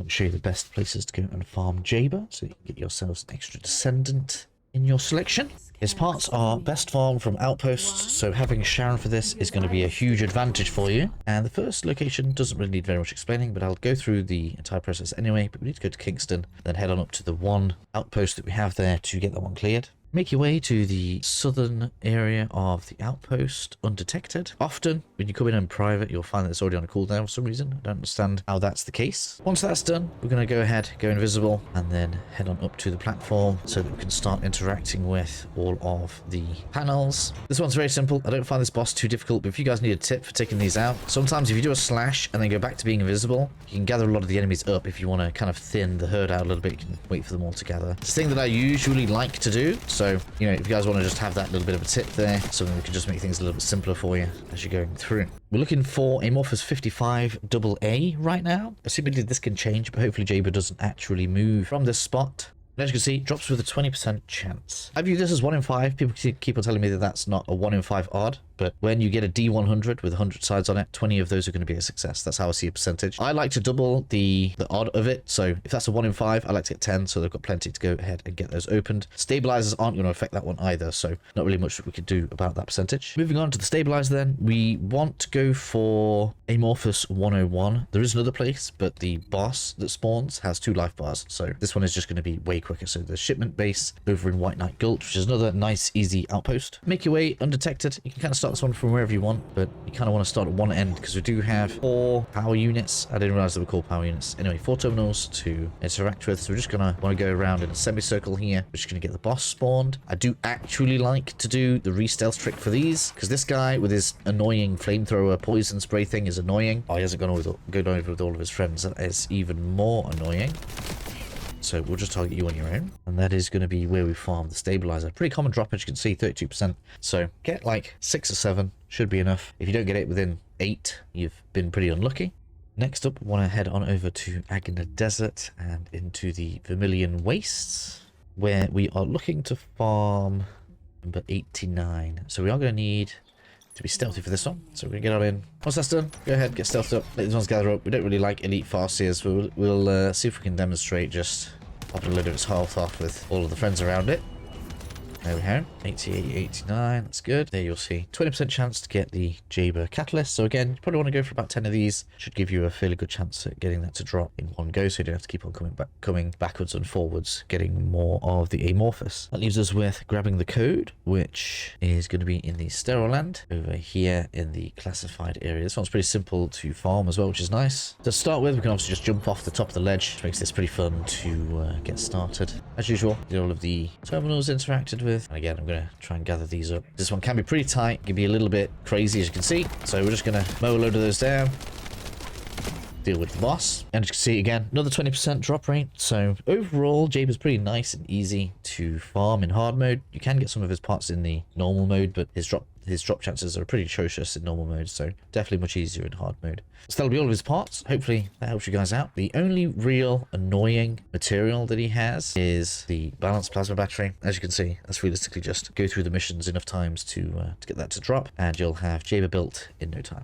I'll show you the best places to go and farm Jayber, so you can get yourselves an extra Descendant in your selection. His parts are best farmed from outposts, so having Sharon for this is going to be a huge advantage for you. And the first location doesn't really need very much explaining, but I'll go through the entire process anyway. But we need to go to Kingston, then head on up to the one outpost that we have there to get that one cleared. Make your way to the southern area of the outpost undetected. Often, when you come in private, you'll find that it's already on a cooldown for some reason. I don't understand how that's the case. Once that's done, we're going to go ahead, go invisible, and then head on up to the platform so that we can start interacting with all of the panels. This one's very simple. I don't find this boss too difficult, but if you guys need a tip for taking these out, sometimes if you do a slash and then go back to being invisible, you can gather a lot of the enemies up. If you want to kind of thin the herd out a little bit, you can wait for them all to gather. It's a thing that I usually like to do. So, you know, if you guys want to just have that little bit of a tip there, something that can just make things a little bit simpler for you as you're going through. We're looking for Amorphous 55 AA right now. Assumedly this can change, but hopefully Jayber doesn't actually move from this spot. And as you can see, it drops with a 20% chance. I view this as 1 in 5. People keep on telling me that that's not a 1 in 5 odd, but when you get a D100 with 100 sides on it, 20 of those are going to be a success. That's how I see a percentage. I like to double the odd of it, so if that's a 1 in 5, I like to get 10, so they've got plenty to go ahead and get those opened. Stabilizers aren't going to affect that one either, so not really much that we could do about that percentage. Moving on to the stabilizer then, we want to go for Amorphous 101. There is another place, but the boss that spawns has 2 life bars, so this one is just going to be way quicker. So the shipment base over in White Knight Gulch, which is another nice easy outpost. Make your way undetected. You can kind of start this one from wherever you want, but you kind of want to start at one end because we do have 4 power units. I didn't realize they were called power units. Anyway, 4 terminals to interact with. So we're just gonna want to go around in a semicircle here. We're just gonna get the boss spawned. I do actually like to do the re-stealth trick for these because this guy with his annoying flamethrower poison spray thing is annoying. Oh, he hasn't gone over with all of his friends. That is even more annoying. So we'll just target you on your own. And that is going to be where we farm the stabilizer. Pretty common drop, as you can see, 32%. So get like 6 or 7, should be enough. If you don't get it within 8, you've been pretty unlucky. Next up, we want to head on over to Agna Desert and into the Vermilion Wastes, where we are looking to farm number 89. So we are going to need to be stealthy for this one, so we're gonna get on in. Once that's done, go ahead, get stealthed up, let these ones gather up. We don't really like elite Farseers, but we'll see if we can demonstrate just popping a load of its health off with all of the friends around it. There we go, 88, 89, that's good. There you'll see 20% chance to get the Jayber catalyst. So again, you probably want to go for about 10 of these. Should give you a fairly good chance at getting that to drop in one go, so you don't have to keep on coming backwards and forwards, getting more of the Amorphous. That leaves us with grabbing the code, which is going to be in the Steroland over here in the classified area. This one's pretty simple to farm as well, which is nice. To start with, we can obviously just jump off the top of the ledge, which makes this pretty fun to get started. As usual, get all of the terminals interacted with. And again, I'm going to try and gather these up. This one can be pretty tight, can be a little bit crazy as you can see. So we're just going to mow a load of those down. Deal with the boss. And as you can see again, another 20% drop rate. So overall, Jayber's pretty nice and easy to farm in hard mode. You can get some of his parts in the normal mode, but his drop chances are pretty atrocious in normal mode, so definitely much easier in hard mode. So that'll be all of his parts. Hopefully that helps you guys out. The only real annoying material that he has is the balanced plasma battery. As you can see, that's realistically just go through the missions enough times to get that to drop, and you'll have Jayber built in no time.